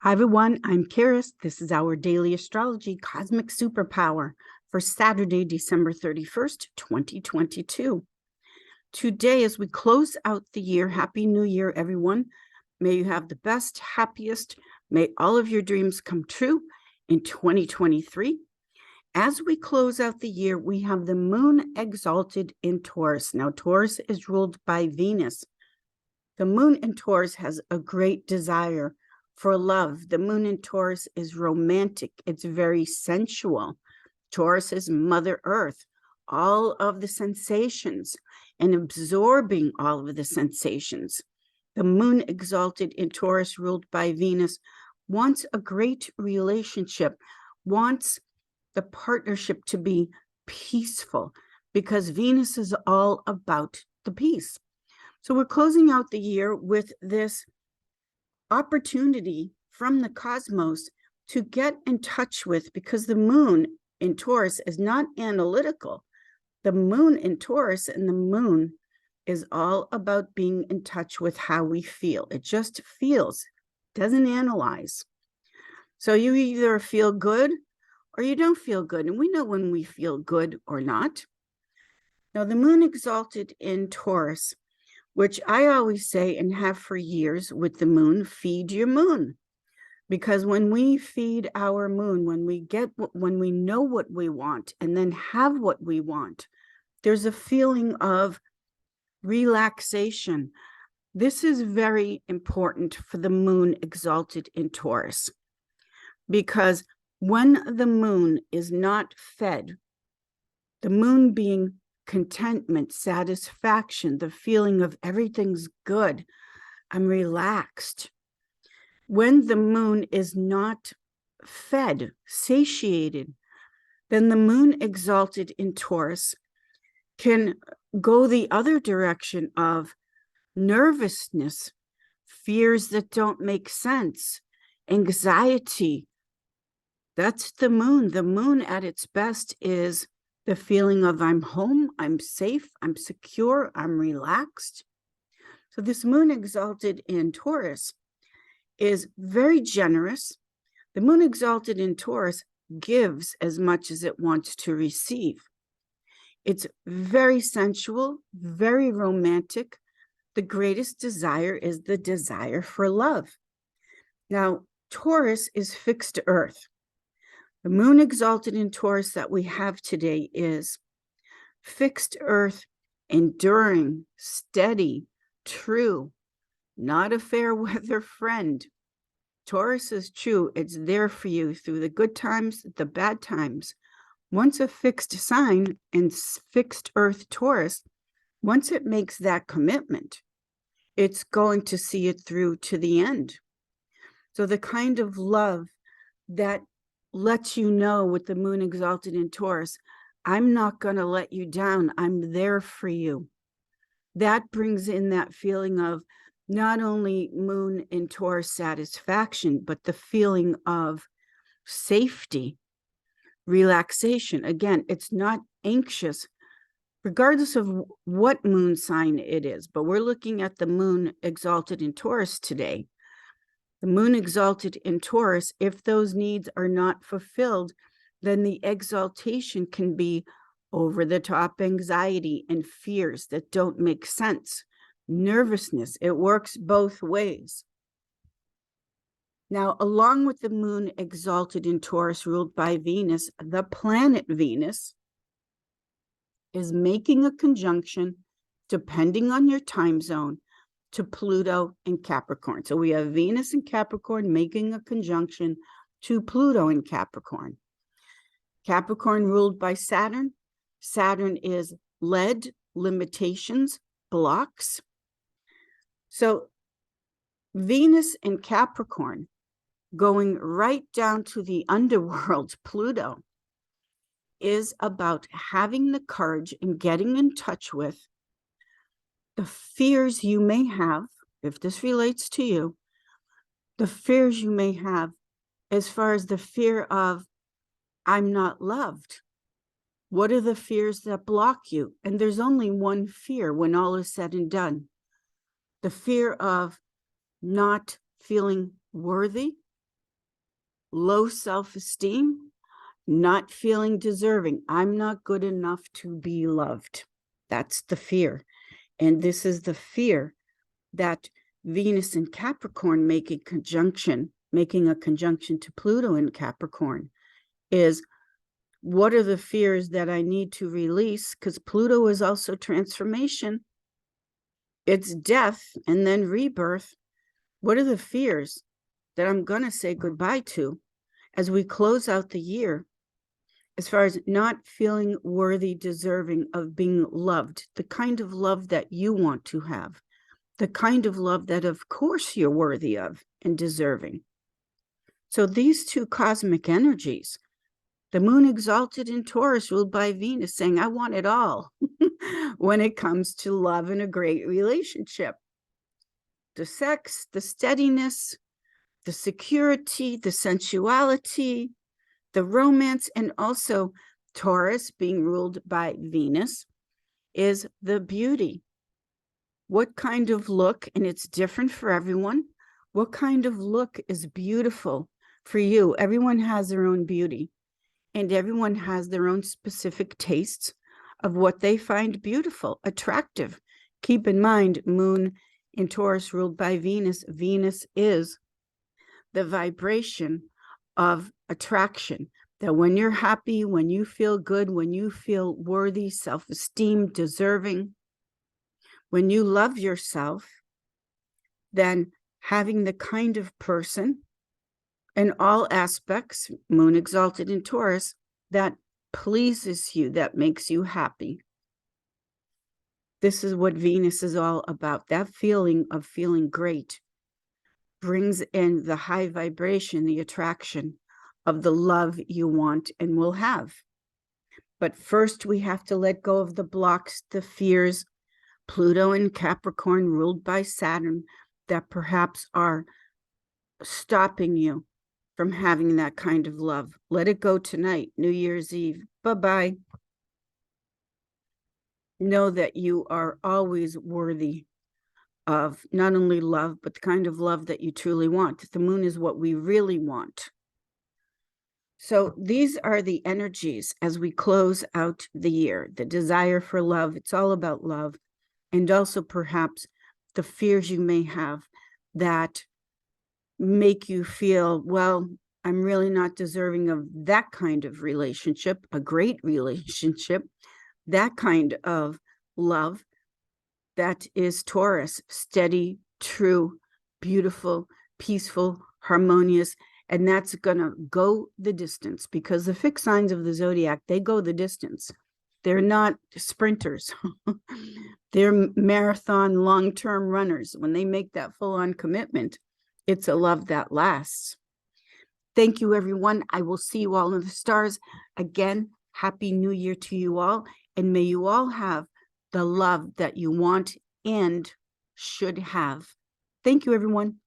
Hi, everyone. I'm Karis. This is our daily astrology cosmic superpower for Saturday, December 31st, 2022. Today, as we close out the year, Happy New Year, everyone. May you have the best, happiest. May all of your dreams come true in 2023. As we close out the year, we have the moon exalted in Taurus. Now, Taurus is ruled by Venus. The moon in Taurus has a great desire for love. The moon in Taurus is romantic. It's very sensual. Taurus is Mother Earth, all of the sensations and absorbing all of the sensations. The moon exalted in Taurus, ruled by Venus, wants a great relationship, wants the partnership to be peaceful, because Venus is all about the peace. So we're closing out the year with this opportunity from the cosmos to get in touch with, because the moon in Taurus is not analytical. The moon in Taurus and the moon is all about being in touch with how we feel. It just feels, doesn't analyze. So you either feel good or you don't feel good. And we know when we feel good or not. Now, the moon exalted in Taurus, which I always say and have for years with the moon, feed your moon. Because when we feed our moon, when we know what we want and then have what we want, there's a feeling of relaxation. This is very important for the moon exalted in Taurus, because when the moon is not fed, the moon being contentment, satisfaction, the feeling of everything's good, I'm relaxed. When the moon is not fed, satiated, then the moon exalted in Taurus can go the other direction of nervousness, fears that don't make sense, anxiety. That's the moon. The moon at its best is the feeling of I'm home, I'm safe, I'm secure, I'm relaxed. So this moon exalted in Taurus is very generous. The moon exalted in Taurus gives as much as it wants to receive. It's very sensual, very romantic. The greatest desire is the desire for love. Now, Taurus is fixed earth. The moon exalted in Taurus that we have today is fixed earth, enduring, steady, true, not a fair weather friend. Taurus is true. It's there for you through the good times, the bad times. Once a fixed sign in fixed earth Taurus, once it makes that commitment, it's going to see it through to the end. So the kind of love that lets you know with the moon exalted in Taurus, I'm not going to let you down. I'm there for you. That brings in that feeling of not only moon in Taurus satisfaction, but the feeling of safety, relaxation. Again, it's not anxious, regardless of what moon sign it is, but we're looking at the moon exalted in Taurus today. The moon exalted in Taurus, if those needs are not fulfilled, then the exaltation can be over-the-top anxiety and fears that don't make sense. Nervousness, it works both ways. Now, along with the moon exalted in Taurus, ruled by Venus, the planet Venus is making a conjunction, depending on your time zone, to Pluto and Capricorn. So we have Venus in Capricorn making a conjunction to Pluto in Capricorn. Capricorn ruled by Saturn. Saturn is lead, limitations, blocks. So Venus in Capricorn going right down to the underworld, Pluto, is about having the courage and getting in touch with the fears you may have, if this relates to you, the fears you may have as far as the fear of, I'm not loved. What are the fears that block you? And there's only one fear when all is said and done. The fear of not feeling worthy, low self-esteem, not feeling deserving. I'm not good enough to be loved. That's the fear. And this is the fear that Venus in Capricorn making a conjunction to Pluto in Capricorn is, what are the fears that I need to release? Because Pluto is also transformation. It's death and then rebirth. What are the fears that I'm going to say goodbye to as we close out the year, as far as not feeling worthy, deserving of being loved, the kind of love that you want to have, the kind of love that of course you're worthy of and deserving. So these two cosmic energies, the moon exalted in Taurus ruled by Venus, saying, I want it all when it comes to love and a great relationship. The sex, the steadiness, the security, the sensuality, the romance, and also Taurus being ruled by Venus is the beauty. What kind of look, and it's different for everyone, what kind of look is beautiful for you? Everyone has their own beauty, and everyone has their own specific tastes of what they find beautiful, attractive. Keep in mind, moon in Taurus ruled by Venus. Venus is the vibration of attraction, that when you're happy, when you feel good, when you feel worthy, self-esteem, deserving, when you love yourself, then having the kind of person in all aspects, moon exalted in Taurus, that pleases you, that makes you happy. This is what Venus is all about. That feeling of feeling great brings in the high vibration, the attraction of the love you want and will have. But first, we have to let go of the blocks, the fears, Pluto and Capricorn ruled by Saturn, that perhaps are stopping you from having that kind of love. Let it go tonight, New Year's Eve. Bye-bye. Know that you are always worthy of not only love, but the kind of love that you truly want. The moon is what we really want. So these are the energies as we close out the year. The desire for love, it's all about love. And also perhaps the fears you may have that make you feel, well, I'm really not deserving of that kind of relationship, a great relationship, that kind of love. That is Taurus, steady, true, beautiful, peaceful, harmonious, and that's going to go the distance, because the fixed signs of the zodiac, they go the distance. They're not sprinters. They're marathon, long-term runners. When they make that full-on commitment, it's a love that lasts. Thank you, everyone. I will see you all in the stars. Again, Happy New Year to you all, and may you all have the love that you want and should have. Thank you, everyone.